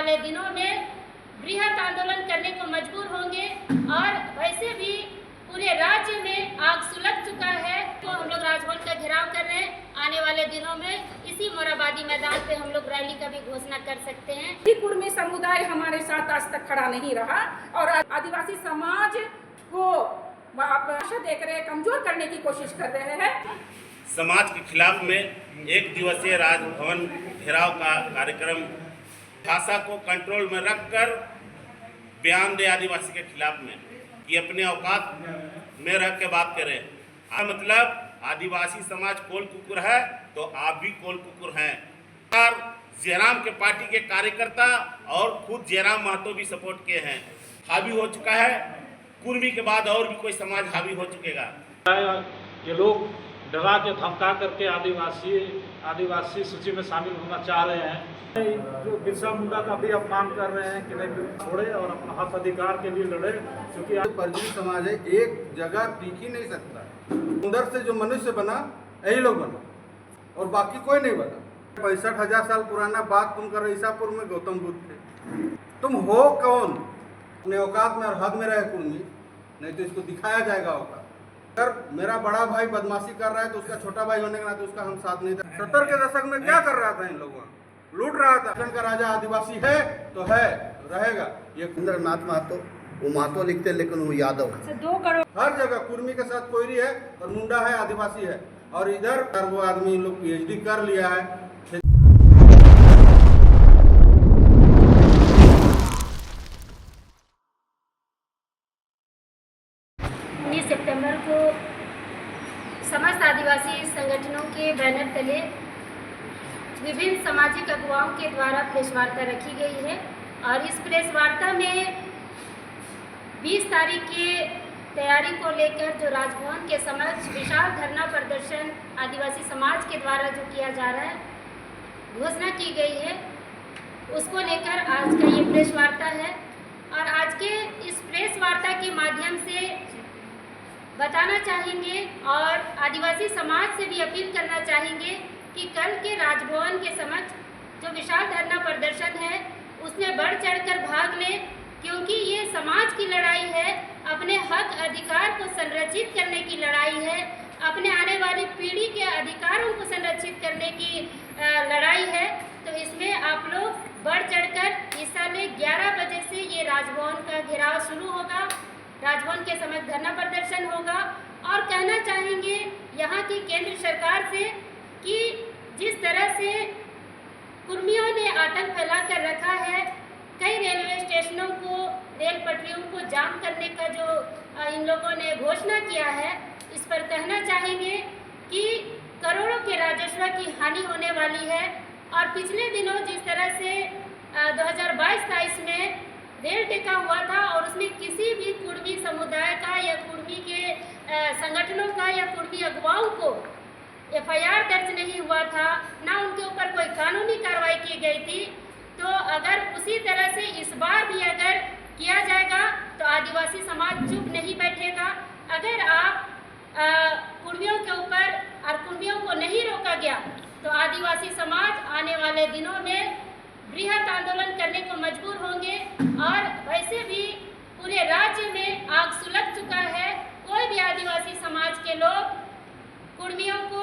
वाले दिनों में बृहद आंदोलन करने को मजबूर होंगे और वैसे भी पूरे राज्य में आग सुलग चुका है। तो हम लोग राजभवन का घेराव कर रहे हैं। आने वाले दिनों में इसी मोराबादी मैदान पे हम लोग रैली का भी घोषणा कर सकते हैं। कुर्मी समुदाय हमारे साथ आज तक खड़ा नहीं रहा और आदिवासी समाज को आशा देख रहे कमजोर करने की कोशिश कर रहे हैं। समाज के खिलाफ में एक दिवसीय राजभवन घेराव का कार्यक्रम भाषा को कंट्रोल में रखकर बयान दे आदिवासी के खिलाफ में कि अपने औकात में रह के बात करें। मतलब आदिवासी समाज कोल कुकुर है तो आप भी कोल कुकुर हैं। जयराम के पार्टी के कार्यकर्ता और खुद जयराम महतो भी सपोर्ट किए हैं। हावी हो चुका है। कुर्मी के बाद और भी कोई समाज हावी हो चुकेगा। ये लोग डरा के धमका करके आदिवासी सूची में शामिल होना चाह रहे हैं। जो बिरसा मुंडा का भी अपमान कर रहे हैं कि नहीं छोड़े और अपना हक अधिकार के लिए लड़े, क्योंकि परजीवी समाज है, एक जगह टिक ही नहीं सकता। अंदर से जो मनुष्य बना यही लोग बना और बाकी कोई नहीं बना। 65,000 साल पुराना बात तुम कर रहे, ईसापुर में गौतम बुद्ध थे। तुम हो कौन? अपने औकात में और हद में रहे कुर्मी, नहीं तो इसको दिखाया जाएगा औकात। अगर मेरा बड़ा भाई बदमाशी कर रहा है तो उसका छोटा भाई होने के नाते उसका हम साथ नहीं दें। 70 के दशक में क्या कर रहा था इन लोगों? लूट रहा था। का राजा आदिवासी है तो है, रहेगा। ये इंद्रनाथ महतो, वो महतो लिखते लेकिन वो यादव है। 2 करोड़ हर जगह कुर्मी के साथ कोयरी है और मुंडा है, आदिवासी है। और इधर वो आदमी इन लोग PhD कर लिया है। 19 सितंबर को समस्त आदिवासी संगठनों के बैनर तले विभिन्न सामाजिक अगुवाओं के द्वारा प्रेस वार्ता रखी गई है और इस प्रेस वार्ता में 20 तारीख की तैयारी को लेकर जो राजभवन के समक्ष विशाल धरना प्रदर्शन आदिवासी समाज के द्वारा जो किया जा रहा है, घोषणा की गई है, उसको लेकर आज का ये प्रेस वार्ता है। और आज के इस प्रेस वार्ता के माध्यम से बताना चाहेंगे और आदिवासी समाज से भी अपील करना चाहेंगे कि कल के राजभवन के समक्ष जो विशाल धरना प्रदर्शन है उसमें बढ़ चढ़कर भाग लें, क्योंकि ये समाज की लड़ाई है, अपने हक अधिकार को संरक्षित करने की लड़ाई है, अपने आने वाली पीढ़ी के अधिकारों को संरक्षित करने की लड़ाई है। तो इसमें आप लोग बढ़ चढ़कर हिस्सा लें। 11 बजे से ये राजभवन का घेराव शुरू होगा, राजभवन के समक्ष धरना प्रदर्शन होगा और कहना चाहेंगे यहाँ की केंद्र सरकार से कि जिस तरह से कुर्मियों ने आतंक फैला कर रखा है, कई रेलवे स्टेशनों को, रेल पटरियों को जाम करने का जो इन लोगों ने घोषणा किया है, इस पर कहना चाहेंगे कि करोड़ों के राजस्व की हानि होने वाली है। और पिछले दिनों जिस तरह से 2022-23 में रेल टेका हुआ था और उसमें किसी भी कुर्मी समुदाय का या कुर्मी के संगठनों का या कुर्मी अगुवाओं को FIR दर्ज नहीं हुआ था, ना उनके ऊपर कोई कानूनी कार्रवाई की गई थी। तो अगर उसी तरह से इस बार भी अगर किया जाएगा तो आदिवासी समाज चुप नहीं बैठेगा। अगर आप कुर्मियों के ऊपर और कुर्मियों को नहीं रोका गया तो आदिवासी समाज आने वाले दिनों में बृहद आंदोलन करने को मजबूर होंगे और वैसे भी पूरे राज्य में आग सुलग चुका है। कोई भी आदिवासी समाज के लोग कुर्मियों को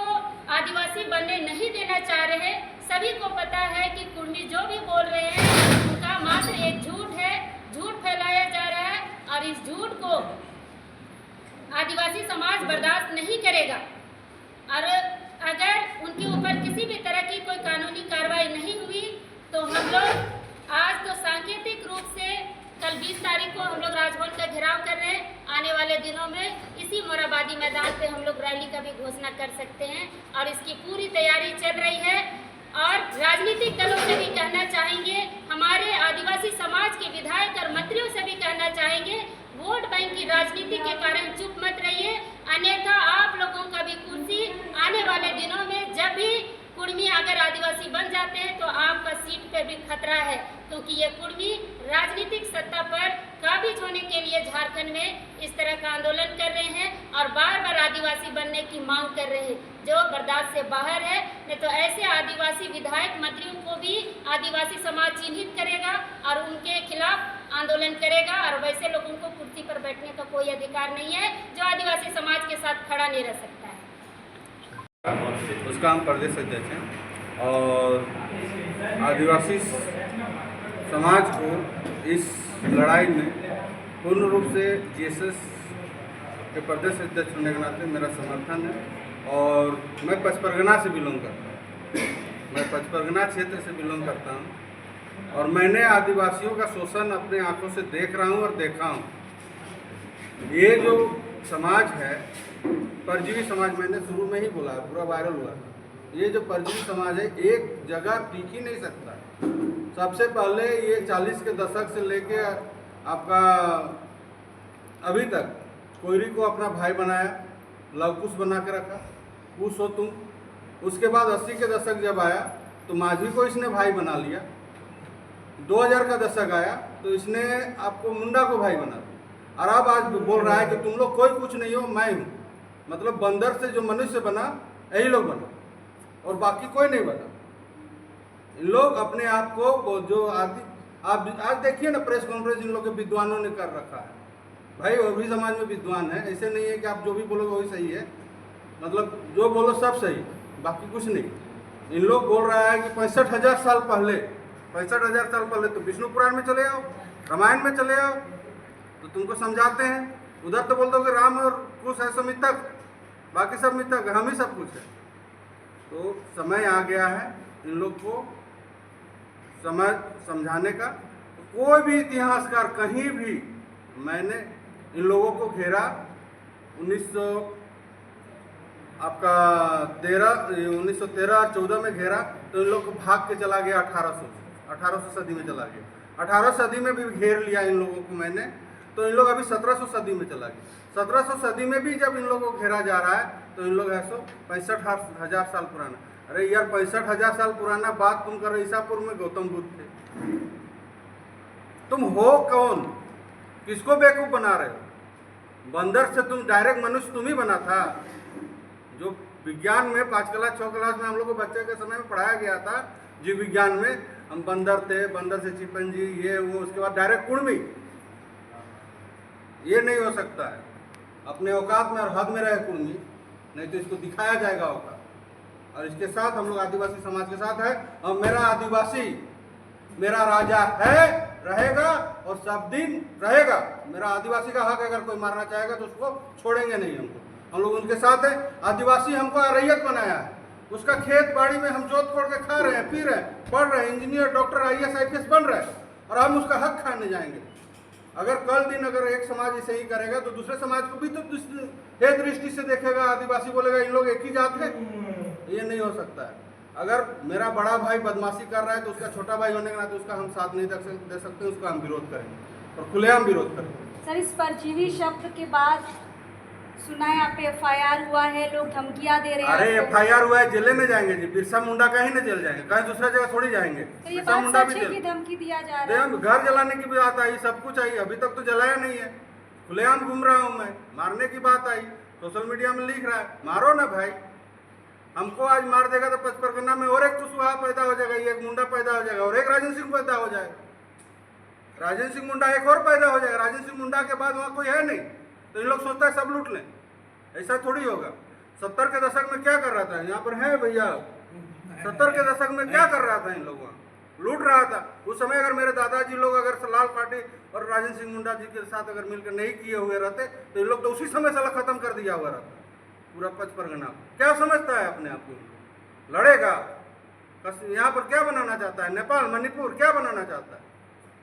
आदिवासी बनने नहीं देना चाह रहे। सभी को पता है कि कुर्मी जो भी बोल रहे हैं उनका मात्र एक झूठ है, झूठ फैलाया जा रहा है और इस झूठ को आदिवासी समाज बर्दाश्त नहीं करेगा। और अगर उनके ऊपर किसी भी तरह की कोई कानूनी कार्रवाई नहीं हुई तो हम लोग आज तो सांकेतिक रूप से कल 20 तारीख को हम लोग राजभवन का घेराव कर रहे हैं। आने वाले दिनों में इसी मोराबादी मैदान पे हम लोग रैली का भी घोषणा कर सकते हैं और इसकी पूरी तैयारी चल रही है। और राजनीतिक दलों से भी कहना चाहेंगे, हमारे आदिवासी समाज के विधायक और मंत्रियों से भी कहना चाहेंगे, वोट बैंक की राजनीति के कारण चुप मत रहिए, अन्यथा आप लोगों का भी कुर्सी आने वाले दिनों में जब भी कुर्मी अगर आदिवासी बन जाते हैं तो आपका सीट पे भी खतरा है, क्योंकि ये कुर्मी राजनीतिक सत्ता पर काबिज होने के लिए झारखंड में इस तरह का आंदोलन कर रहे हैं और बार बार आदिवासी बनने की मांग कर रहे हैं, जो बर्दाश्त से बाहर है। नहीं तो ऐसे आदिवासी विधायक मंत्रियों को भी आदिवासी समाज चिन्हित करेगा और उनके खिलाफ आंदोलन करेगा, और वैसे लोगों को कुर्सी पर बैठने का कोई अधिकार नहीं है जो आदिवासी समाज के साथ खड़ा नहीं रह सकता है। उसका हम प्रदेश अध्यक्ष हैं और आदिवासी समाज को इस लड़ाई में पूर्ण रूप से जीएसएस के प्रदेश अध्यक्ष होने के नाते मेरा समर्थन है। और मैं पचपरगना से बिलोंग करता हूँ, मैं पचपरगना क्षेत्र से बिलोंग करता हूँ और मैंने आदिवासियों का शोषण अपने आंखों से देख रहा हूँ और देखा हूँ। ये जो समाज है परजीवी समाज, मैंने शुरू में ही बोला, पूरा वायरल हुआ। ये जो परजीवी समाज है एक जगह टिक ही नहीं सकता। सबसे पहले ये 40 के दशक से लेके आपका अभी तक कोयरी को अपना भाई बनाया, लवकुश बना के रखा, कुश हो तुम। उसके बाद 80 के दशक जब आया तो माझी को इसने भाई बना लिया। 2000 का दशक आया तो इसने आपको मुंडा को भाई बना दिया। और अब आज बोल रहा है कि तुम लोग कोई कुछ नहीं हो, मैं हूँ। मतलब बंदर से जो मनुष्य बना यही लोग बना और बाकी कोई नहीं बना। इन लोग अपने आप को जो आप आज देखिए ना, प्रेस कॉन्फ्रेंस इन लोग के विद्वानों ने कर रखा है। भाई वो भी समाज में विद्वान है, ऐसे नहीं है कि आप जो भी बोलोगे वही सही है। मतलब जो बोलो सब सही, बाकी कुछ नहीं। इन लोग बोल रहा है कि 65,000 साल पहले, 65,000 साल पहले तो विष्णु पुराण में चले आओ, रामायण में चले आओ तो तुमको समझाते हैं। उधर तो बोल दो कि राम और कुछ है सो मिथक, बाकी सब मिथक, हम ही सब कुछ है। तो समय आ गया है इन लोग को समझाने का। कोई भी इतिहासकार कहीं भी, मैंने इन लोगों को घेरा 1913-14 में घेरा तो इन लोग को भाग के चला गया 1800 सदी में चला गया। 18 सदी में भी घेर लिया इन लोगों को मैंने, तो इन लोग अभी 1700 सदी में चला गया। 1700 सदी में भी जब इन लोगों को घेरा जा रहा है तो इन लोग है सो 65,000 साल पुराना। अरे यार 65,000 साल पुराना बात तुम कर रहे, ईसापुर में गौतम बुद्ध थे। तुम हो कौन? किसको बेवकूफ बना रहे हो? बंदर से तुम डायरेक्ट मनुष्य तुम ही बना था। जो विज्ञान में 5 क्लास 6 क्लास में हम लोग को बच्चे के समय में पढ़ाया गया था जीव विज्ञान में, हम बंदर थे, बंदर से चिंपैंजी ये वो, उसके बाद डायरेक्ट कुर्मी। ये नहीं हो सकता है। अपने औकात में और हद में रहे कुर्मी, नहीं तो इसको दिखाया जाएगा औकात। और इसके साथ हम लोग आदिवासी समाज के साथ है। और मेरा आदिवासी मेरा राजा है, रहेगा और सब दिन रहेगा। मेरा आदिवासी का हक अगर कोई मारना चाहेगा तो उसको छोड़ेंगे नहीं। हम लोग उनके साथ हैं। आदिवासी हमको अरैयत बनाया है, उसका खेत बाड़ी में हम जोत कोड़ के खा रहे हैं, पी रहे हैं, पढ़ रहे हैं, इंजीनियर डॉक्टर IAS IPS बन रहे हैं और हम उसका हक खाने जाएंगे। अगर कल दिन अगर एक समाज ऐसे ही करेगा तो दूसरे समाज को भी तो हे दृष्टि से देखेगा। आदिवासी बोलेगा इन लोग एक ही जात है, ये नहीं हो सकता है। अगर मेरा बड़ा भाई बदमाशी कर रहा है तो उसका छोटा भाई होने के नाते उसका हम साथ नहीं दे सकते, उसका हम विरोध करेंगे और खुलेआम विरोध करेंगे। सर, इस परजीवी शब्द के बाद सुना है आप FIR हुआ है, लोग धमकियां दे रहे हैं। अरे FIR हुआ है, जेल में जाएंगे जी। बिरसा मुंडा का ही ना जेल जाएंगे, कहीं दूसरा जगह थोड़ी जाएंगे। तो ये बिरसा बात मुंडा सच भी है कि जेल। धमकी दिया जा रहा है? घर जलाने की बात आई, सब कुछ आई, अभी तक तो जलाया नहीं है। खुलेआम घूम रहा हूँ मैं। मारने की बात आई, सोशल मीडिया में लिख रहा है मारो ना भाई। हमको आज मार देगा तो पचपरगना में और एक कुशवाहा पैदा हो जाएगा, एक मुंडा पैदा हो जाएगा और एक राजेंद्र सिंह पैदा हो जाएगा। राजेंद्र सिंह मुंडा एक और पैदा हो जाएगा। राजेंद्र सिंह मुंडा के बाद वहाँ कोई है नहीं, तो इन लोग सोचता है सब लूट लें। ऐसा थोड़ी होगा। 70 के दशक में क्या कर रहा था यहाँ पर है भैया? 70 के दशक में क्या कर रहा था इन लोगों? लूट रहा था। उस समय अगर मेरे दादाजी लोग अगर लाल पार्टी और राजेंद्र सिंह मुंडा जी के साथ अगर मिलकर नहीं किए हुए रहते तो इन लोग तो उसी समय साला खत्म कर दिया हुआ रहता पूरा पचपरगना। क्या समझता है अपने आप को? लड़ेगा यहाँ पर क्या बनाना चाहता है? नेपाल मणिपुर क्या बनाना चाहता है?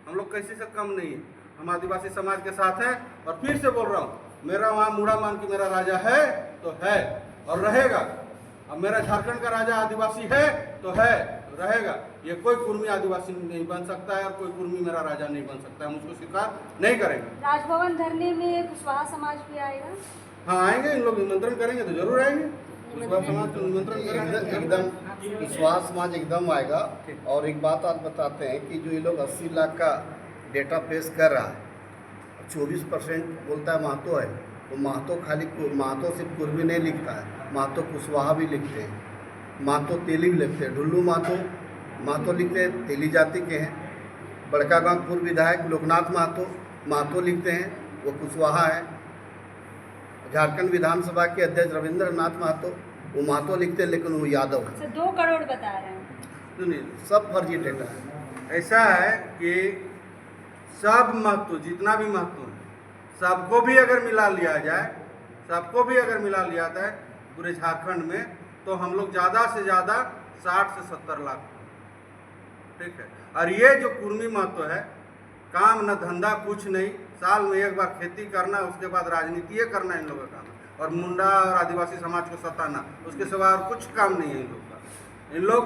हम लोग किसी से कम नहीं है। हम आदिवासी समाज के साथ हैं और फिर से बोल रहा हूँ, मेरा वहाँ मूड़ा मान की मेरा राजा है तो है और रहेगा। अब मेरा झारखंड का राजा आदिवासी है तो है, रहेगा। ये कोई कुर्मी आदिवासी नहीं बन सकता है और कोई कुर्मी मेरा राजा नहीं बन सकता है। हम उसको स्वीकार नहीं करेंगे। राजभवन धरने में कुशवाहा समाज भी आएगा? हाँ आएंगे, इन लोग निमंत्रण करेंगे तो जरूर आएंगे। कुशवाहा समाज को निमंत्रण करें। एकदम कुशवाहा समाज एकदम आएगा। और एक बात आज बताते हैं कि जो ये लोग 80 लाख का डेटा पेश कर रहा है, 24% बोलता है महतो है, तो महतो खाली महतो सिर्फ कुर्मी नहीं लिखता है, महतो कुशवाहा भी लिखते हैं, महतो तेली भी लिखते हैं। ढुल्लू महतो लिखते हैं, तेली जाति के हैं। बड़का गांव पूर्व विधायक लोकनाथ महतो लिखते हैं, वो कुशवाहा है। झारखंड विधानसभा के अध्यक्ष रविंद्रनाथ महतो, वो महतो लिखते हैं, लेकिन वो यादव है। सर 2 करोड़ बता रहे हैं। सुनिए, सब फर्जी डेटा है। ऐसा है कि सब महत्व, जितना भी महत्व है, सबको भी अगर मिला लिया जाए पूरे झारखंड में, तो हम लोग ज़्यादा से ज़्यादा 60 से 70 लाख, ठीक है। और ये जो कुर्मी महत्व है, काम न धंधा कुछ नहीं, साल में एक बार खेती करना, उसके बाद राजनीति करना इन लोगों का काम है, और मुंडा और आदिवासी समाज को सताना, उसके सिवा और कुछ काम नहीं है इन लोग का। इन लोग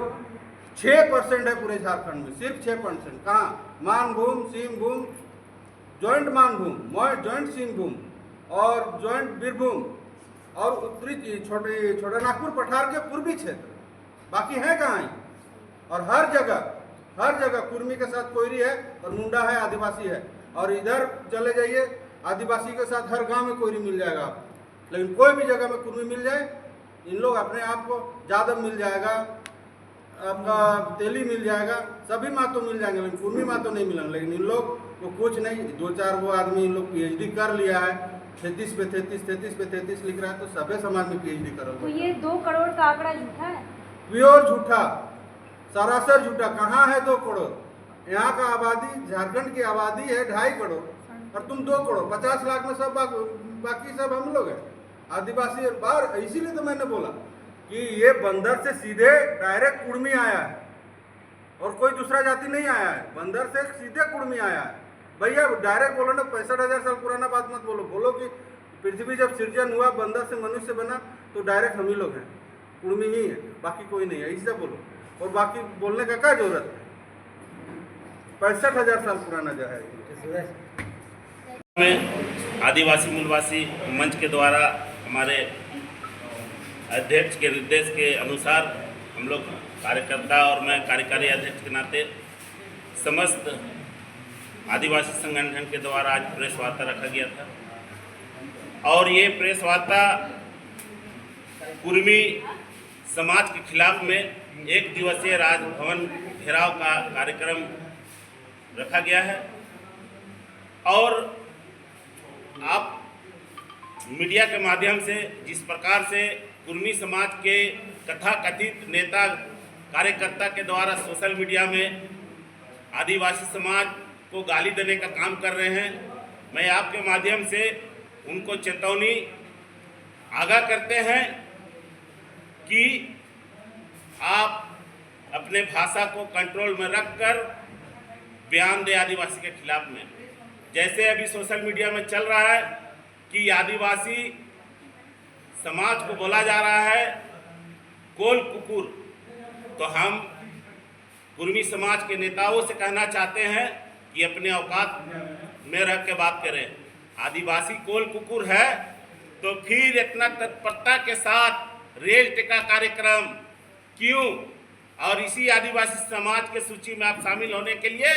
6% है पूरे झारखंड में, सिर्फ 6%। कहाँ? मानभूम, सिंहभूम, जॉइंट मानभूम, जॉइंट सिंहभूम और जॉइंट बीरभूम और उत्तरी छोटे नागपुर पठार के पूर्वी क्षेत्र, बाकी है कहाँ ही? और हर जगह कुर्मी के साथ कोयरी है और मुंडा है, आदिवासी है। और इधर चले जाइए, आदिवासी के साथ हर गांव में कोयरी मिल जाएगा आपको, लेकिन कोई भी जगह में कुर्मी मिल जाए, इन लोग अपने आप को यादव मिल जाएगा, आपका तेली मिल जाएगा, सभी महतो मिल जाएंगे, लेकिन कुर्मी महतो नहीं मिलेंगे। लेकिन इन लोग को कुछ नहीं, 2-4 वो आदमी इन लोग PhD कर लिया है, 33 पे 33 लिख रहा है, तो सभी समाज में PhD करो। तो ये 2 करोड़ का आंकड़ा झूठा है, प्योर झूठा, सरासर झूठा। कहाँ है 2 करोड़? यहाँ का आबादी, झारखंड की आबादी है 2.5 करोड़, और तुम 2 करोड़, 50 लाख में सब बाकी सब हम लोग हैं, आदिवासी बाहर। इसीलिए तो मैंने बोला कि ये बंदर से सीधे डायरेक्ट कुर्मी आया है, और कोई दूसरा जाति नहीं आया है, बंदर से सीधे कुर्मी आया है। भैया डायरेक्ट बोलो ना, 65,000 साल पुराना बात मत बोलो कि पृथ्वी जब सृजन हुआ बंदर से मनुष्य बना, तो डायरेक्ट हम ही लोग हैं, कुर्मी ही है, बाकी कोई नहीं है, ऐसा बोलो। और बाकी बोलने का क्या जरूरत है? 65,000 साल पुराना जो है। में आदिवासी मूलवासी मंच के द्वारा हमारे अध्यक्ष के निर्देश के अनुसार हम लोग कार्यकर्ता और मैं कार्यकारी अध्यक्ष के नाते समस्त आदिवासी संगठन के द्वारा आज प्रेस वार्ता रखा गया था। और ये प्रेस वार्ता कुर्मी समाज के खिलाफ में 1 दिवसीय राजभवन घेराव का कार्यक्रम रखा गया है। और आप मीडिया के माध्यम से जिस प्रकार से कुर्मी समाज के तथाकथित नेता कार्यकर्ता के द्वारा सोशल मीडिया में आदिवासी समाज को गाली देने का काम कर रहे हैं, मैं आपके माध्यम से उनको चेतावनी आगाह करते हैं कि आप अपने भाषा को कंट्रोल में रखकर बयान दे आदिवासी के खिलाफ में। जैसे अभी सोशल मीडिया में चल रहा है कि आदिवासी समाज को बोला जा रहा है कोल कुकुर, तो हम कुर्मी समाज के नेताओं से कहना चाहते हैं कि अपने औकात में रह के बात करें। आदिवासी कोल कुकुर है तो फिर इतना तत्परता के साथ रेल टिका कार्यक्रम क्यों? और इसी आदिवासी समाज के सूची में आप शामिल होने के लिए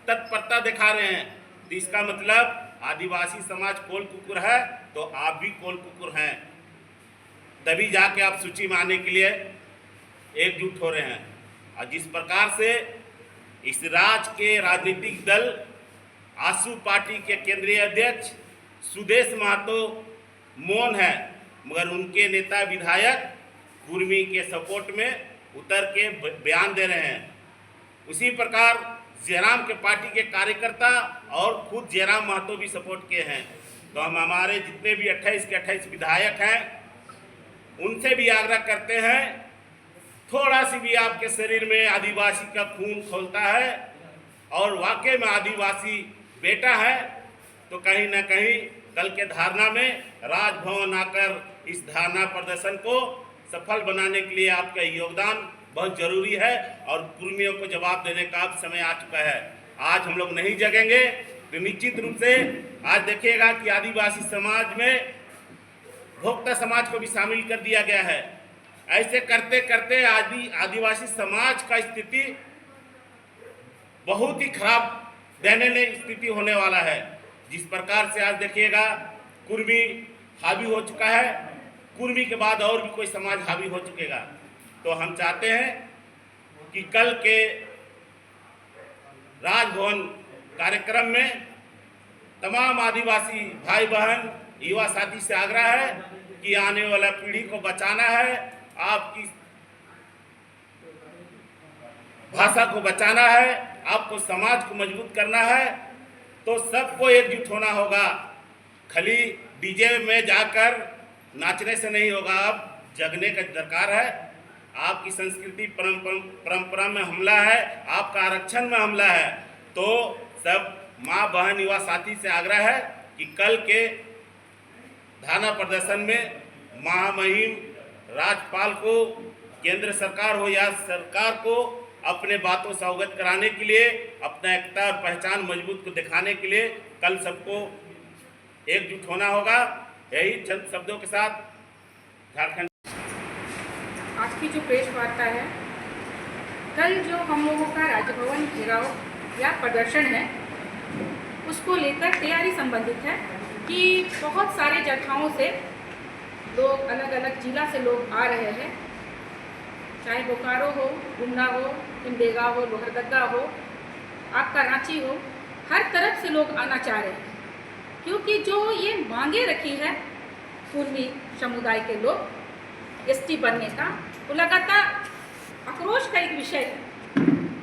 तत्परता दिखा रहे हैं, तो इसका मतलब आदिवासी समाज कोल कुकुर है तो आप भी कोल कुकुर हैं, तभी जाके आप सूची में आने के लिए एकजुट हो रहे हैं। और जिस प्रकार से इस राज्य के राजनीतिक दल आसू पार्टी के केंद्रीय अध्यक्ष सुदेश महतो मौन है, मगर उनके नेता विधायक कुर्मी के सपोर्ट में उतर के बयान दे रहे हैं। उसी प्रकार जयराम के पार्टी के कार्यकर्ता और खुद जयराम महतो भी सपोर्ट किए हैं। तो हम हमारे जितने भी 28 के 28 विधायक हैं उनसे भी आग्रह करते हैं, थोड़ा सी भी आपके शरीर में आदिवासी का खून खौलता है और वाकई में आदिवासी बेटा है, तो कहीं ना कहीं कल के धारणा में राजभवन आकर इस धारणा प्रदर्शन को सफल बनाने के लिए आपका योगदान बहुत जरूरी है और कुर्मियों को जवाब देने का अब समय आ चुका है। आज हम लोग नहीं जगेंगे तो निश्चित रूप से आज देखिएगा कि आदिवासी समाज में भोक्ता समाज को भी शामिल कर दिया गया है। ऐसे करते करते आदिवासी समाज का स्थिति बहुत ही खराब दयनीय स्थिति होने वाला है। जिस प्रकार से आज देखिएगा कुर्मी हावी हो चुका है, कुर्मी के बाद और भी कोई समाज हावी हो चुकेगा। तो हम चाहते हैं कि कल के राजभवन कार्यक्रम में तमाम आदिवासी भाई बहन युवा साथी से आग्रह है कि आने वाला पीढ़ी को बचाना है, आपकी भाषा को बचाना है, आपको समाज को मजबूत करना है, तो सबको एकजुट होना होगा। खाली डीजे में जाकर नाचने से नहीं होगा, अब जगने का दरकार है। आपकी संस्कृति परंपरा में हमला है, आपका आरक्षण में हमला है। तो सब माँ बहन युवा साथी से आग्रह है कि कल के धरना प्रदर्शन में महामहिम राज्यपाल को, केंद्र सरकार हो या सरकार को अपने बातों से अवगत कराने के लिए, अपना एकता और पहचान मजबूत को दिखाने के लिए कल सबको एकजुट होना होगा। यही चंद शब्दों के साथ झारखंड आज की जो प्रेस वार्ता है, कल जो हम लोगों का राजभवन घेराव या प्रदर्शन है उसको लेकर तैयारी संबंधित है कि बहुत सारे जगहों से लोग, अलग अलग जिला से लोग आ रहे हैं, चाहे बोकारो हो, गुमला हो, सिमडेगा हो, लोहरदगा हो, आपका रांची हो, हर तरफ से लोग आना चाह रहे हैं। क्योंकि जो ये मांगे रखी है कुर्मी समुदाय के लोग एसटी बनने का, वो लगातार आक्रोश का एक विषय है।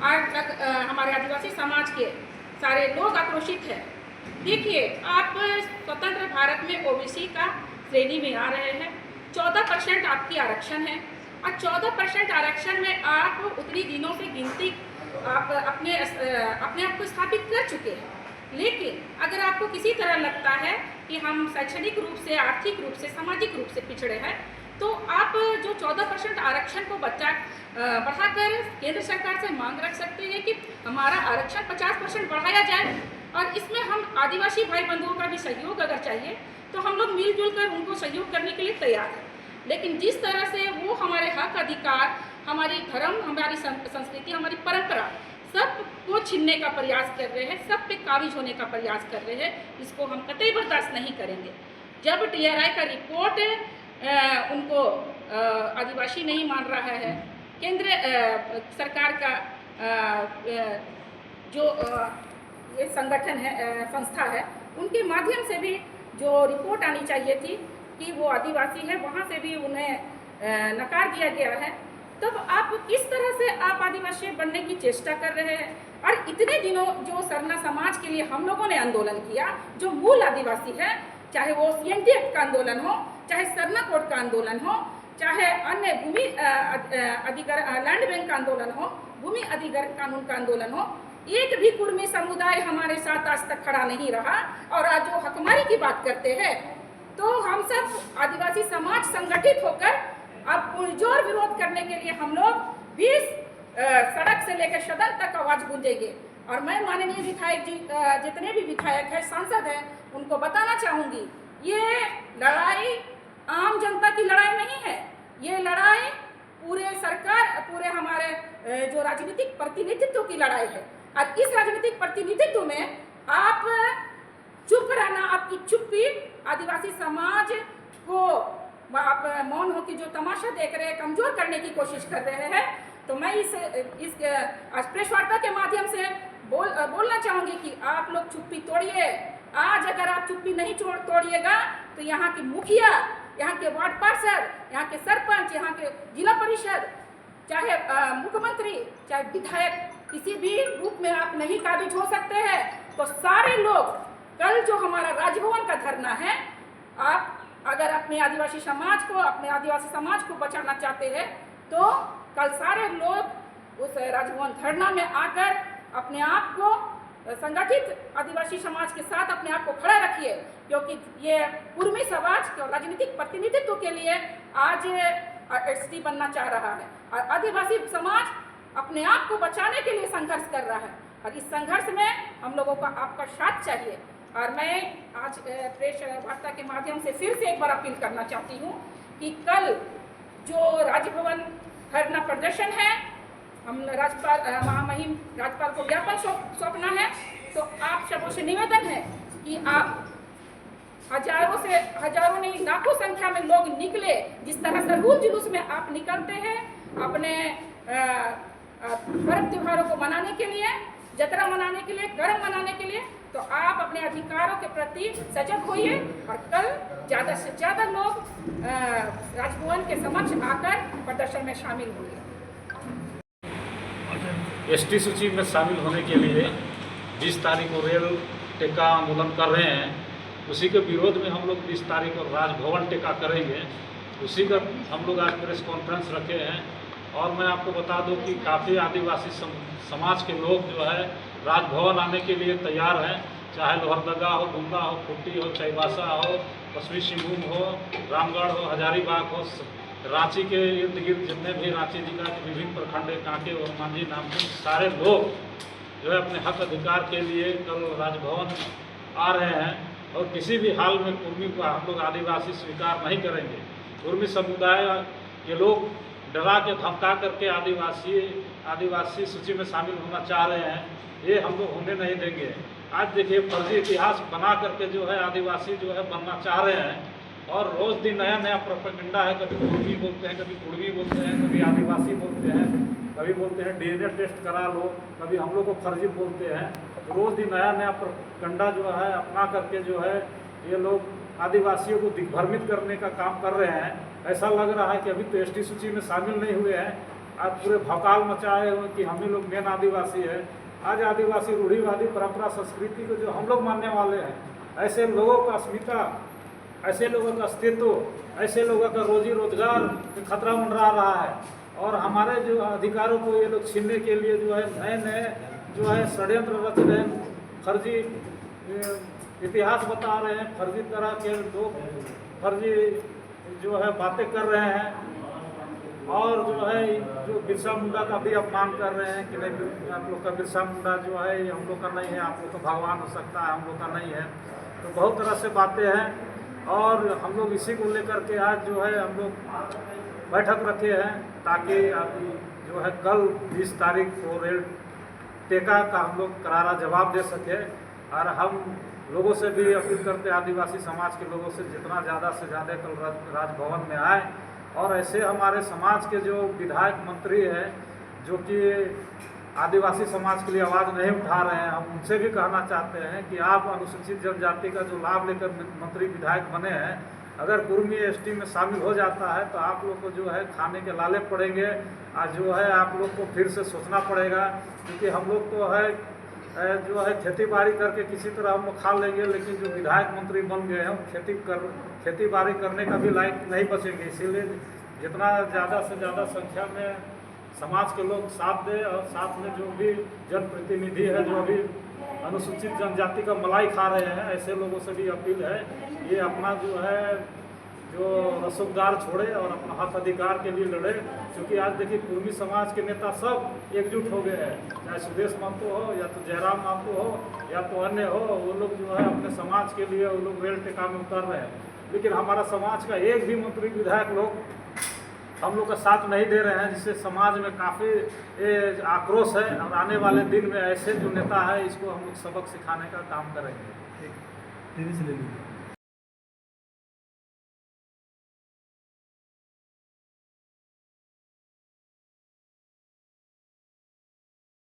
आज तक हमारे आदिवासी समाज के सारे लोग आक्रोशित हैं। देखिए, आप स्वतंत्र भारत में ओबीसी का श्रेणी में आ रहे हैं, 14% आपकी आरक्षण है और 14% आरक्षण में आप उतनी दिनों से गिनती आप अपने आप को स्थापित कर चुके हैं। लेकिन अगर आपको किसी तरह लगता है कि हम शैक्षणिक रूप से, आर्थिक रूप से, सामाजिक रूप से पिछड़े हैं, तो आप जो 14% आरक्षण को बढ़ाकर केंद्र सरकार से मांग रख सकते हैं कि हमारा आरक्षण 50% बढ़ाया जाए। और इसमें हम आदिवासी भाई बंधुओं का भी सहयोग अगर चाहिए तो हम लोग मिलजुल कर उनको सहयोग करने के लिए तैयार हैं। लेकिन जिस तरह से वो हमारे हक अधिकार, हमारी धर्म, हमारी संस्कृति, हमारी परंपरा सब को छीनने का प्रयास कर रहे हैं, सब पे काबिज होने का प्रयास कर रहे हैं, इसको हम कतई बर्दाश्त नहीं करेंगे। जब TRI का रिपोर्ट उनको आदिवासी नहीं मान रहा है, केंद्र सरकार का जो ये संगठन है, संस्था है, उनके माध्यम से भी जो रिपोर्ट आनी चाहिए थी कि वो आदिवासी है, वहाँ से भी उन्हें नकार दिया गया है। तब आप किस तरह से आप आदिवासी बनने की चेष्टा कर रहे हैं? और इतने दिनों जो सरना समाज के लिए हम लोगों ने आंदोलन किया, जो मूल आदिवासी है, चाहे वो CNT एक्ट का आंदोलन हो, चाहे सरना कोड का आंदोलन हो, चाहे अन्य भूमि अधिग्रहण लैंड बैंक का आंदोलन हो, भूमि अधिग्रहण कानून का आंदोलन हो, एक भी कुर्मी समुदाय हमारे साथ आज तक खड़ा नहीं रहा। और आज जो हकमारी की बात करते हैं, तो हम सब आदिवासी समाज संगठित होकर अब पुरजोर विरोध करने के लिए हम लोग भी सड़क से लेकर सदन तक आवाज गूंजेंगे। और मैं माननीय विधायक जी, जितने भी विधायक हैं, सांसद हैं, उनको बताना चाहूँगी, ये लड़ाई आम जनता की लड़ाई नहीं है, ये लड़ाई पूरे सरकार, पूरे हमारे जो राजनीतिक प्रतिनिधित्व की लड़ाई है। और इस राजनीतिक प्रतिनिधित्व में आप चुप रहना, आपकी चुप्पी आदिवासी समाज को आप मौन हो कि जो तमाशा देख रहे हैं, कमजोर करने की कोशिश कर रहे हैं। तो मैं इस प्रेस वार्ता के माध्यम से बोलना चाहूँगी कि आप लोग चुप्पी तोड़िए। आज अगर आप चुप्पी नहीं तोड़िएगा तो यहाँ की मुखिया, यहाँ के वार्ड पार्षद, यहाँ के सरपंच, यहाँ के जिला परिषद, चाहे मुख्यमंत्री, चाहे विधायक, किसी भी रूप में आप नहीं काबिज हो सकते हैं। तो सारे लोग कल जो हमारा राजभवन का धरना है, आप अगर अपने आदिवासी समाज को बचाना चाहते हैं तो कल सारे लोग उस राजभवन धरना में आकर अपने आप को संगठित आदिवासी समाज के साथ अपने आप को खड़ा रखिए। क्योंकि ये कुर्मी समाज के राजनीतिक प्रतिनिधित्व के लिए आज ST बनना चाह रहा है और आदिवासी समाज अपने आप को बचाने के लिए संघर्ष कर रहा है। और इस संघर्ष में हम लोगों का आपका साथ चाहिए। और मैं आज प्रेस वार्ता के माध्यम से फिर से एक बार अपील करना चाहती हूँ कि कल जो राजभवन धरना प्रदर्शन है, हम राज्यपाल महामहिम राज्यपाल को ज्ञापन सौंपना है। तो आप सबों से निवेदन है कि आप हजारों नहीं लाखों संख्या में लोग निकले। जिस तरह सरहूल जुलूस में आप निकलते हैं अपने पर्व त्योहारों को मनाने के लिए, जतरा मनाने के लिए, कर्म मनाने के लिए, तो आप अपने अधिकारों के प्रति सजग होइए और कल ज़्यादा से ज़्यादा लोग राजभवन के समक्ष आकर प्रदर्शन में शामिल होंगे। एसटी सूची में शामिल होने के लिए 20 तारीख को रेल टेका आंदोलन कर रहे हैं। उसी के विरोध में हम लोग 20 तारीख को राजभवन टेका करेंगे। उसी का हम लोग आज प्रेस कॉन्फ्रेंस रखे हैं। और मैं आपको बता दूं कि काफ़ी आदिवासी समाज के लोग जो है राजभवन आने के लिए तैयार हैं। चाहे लोहरदगा हो, गुंगा हो, खुट्टी हो, चाईबासा हो, पश्चिमी सिंहभूम हो, रामगढ़ हो, हजारीबाग हो, रांची के इर्द गिर्द जितने भी रांची जिला के विभिन्न प्रखंड, कांके और मांझी नामचीन सारे लोग जो है अपने हक अधिकार के लिए कल राजभवन आ रहे हैं। और किसी भी हाल में कुर्मी को हम लोग आदिवासी स्वीकार नहीं करेंगे। कुर्मी समुदाय के लोग डरा के धमका करके आदिवासी सूची में शामिल होना चाह रहे हैं, ये हम लोग होने नहीं देंगे। आज देखिए फर्जी इतिहास बना करके जो है आदिवासी जो है बनना चाह रहे हैं और रोज़ दिन नया नया प्रोपेगेंडा है। कभी कुर्मी बोलते हैं, कभी कुर्मी बोलते हैं, कभी आदिवासी बोलते हैं, कभी बोलते हैं DNA टेस्ट करा लो, कभी हम लोग को फर्जी बोलते हैं। रोज़ दिन नया नया प्रोपेगेंडा जो है अपना करके जो है ये लोग आदिवासियों को दिग्भ्रमित करने का काम कर रहे हैं। ऐसा लग रहा है कि अभी तो एसटी सूची में शामिल नहीं हुए हैं, आज पूरे भौकाल मचाए हुए कि हम ही लोग मेन आदिवासी है। आज आदिवासी रूढ़िवादी परंपरा संस्कृति को जो हम लोग मानने वाले हैं, ऐसे लोगों का अस्मिता, ऐसे लोगों का अस्तित्व, ऐसे लोगों का रोजी रोजगार में खतरा मंडरा रहा है। और हमारे जो अधिकारों को ये लोग छीनने के लिए जो है नए नए जो है षड्यंत्र रच रहे हैं, फर्जी इतिहास बता रहे हैं, फर्जी तरह के लोग फर्जी जो है बातें कर रहे हैं। और जो है जो बिरसा मुंडा का भी अपमान कर रहे हैं कि नहीं आप लोग का बिरसा मुंडा जो है ये हम लोग का नहीं है, आप लोग का भगवान हो सकता है, हम लोग का नहीं है। तो बहुत तरह से बातें हैं और हम लोग इसी को लेकर के आज जो है हम लोग बैठक रखे हैं ताकि जो है कल 20 तारीख को रेल टेका का हम लोग करारा जवाब दे सके। और हम लोगों से भी अपील करते हैं, आदिवासी समाज के लोगों से जितना ज़्यादा से ज़्यादा कल राजभवन में आए। और ऐसे हमारे समाज के जो विधायक मंत्री हैं जो कि आदिवासी समाज के लिए आवाज़ नहीं उठा रहे हैं, हम उनसे भी कहना चाहते हैं कि आप अनुसूचित जनजाति का जो लाभ लेकर मंत्री विधायक बने हैं, अगर कुर्मी एसटी में शामिल हो जाता है तो आप लोग को जो है खाने के लाले पड़ेंगे। आज जो है आप लोग को फिर से सोचना पड़ेगा, क्योंकि हम लोग तो है जो है खेती बाड़ी करके किसी तरह हम लोग खा लेंगे, लेकिन जो विधायक मंत्री बन गए हैं खेती बाड़ी करने का भी लायक नहीं बचेंगे। इसीलिए जितना ज़्यादा से ज़्यादा संख्या में समाज के लोग साथ दें और साथ में जो भी जनप्रतिनिधि है जो अभी अनुसूचित जनजाति का मलाई खा रहे हैं, ऐसे लोगों से भी अपील है ये अपना जो है जो रसूखदार छोड़े और अपना हक अधिकार के लिए लड़े। क्योंकि आज देखिए कुर्मी समाज के नेता सब एकजुट हो गए हैं, चाहे सुदेश महतो हो या तो जयराम महतो हो या तो अन्य हो, वो लोग जो है अपने समाज के लिए वो लोग रेल टेका में उतर रहे हैं। लेकिन हमारा समाज का एक भी मंत्री विधायक लोग हम लोग का साथ नहीं दे रहे हैं, जिससे समाज में काफ़ी आक्रोश है। और आने वाले दिन में ऐसे जो नेता है इसको हम लोग सबक सिखाने का काम करेंगे। ठीक, से ले लीजिए।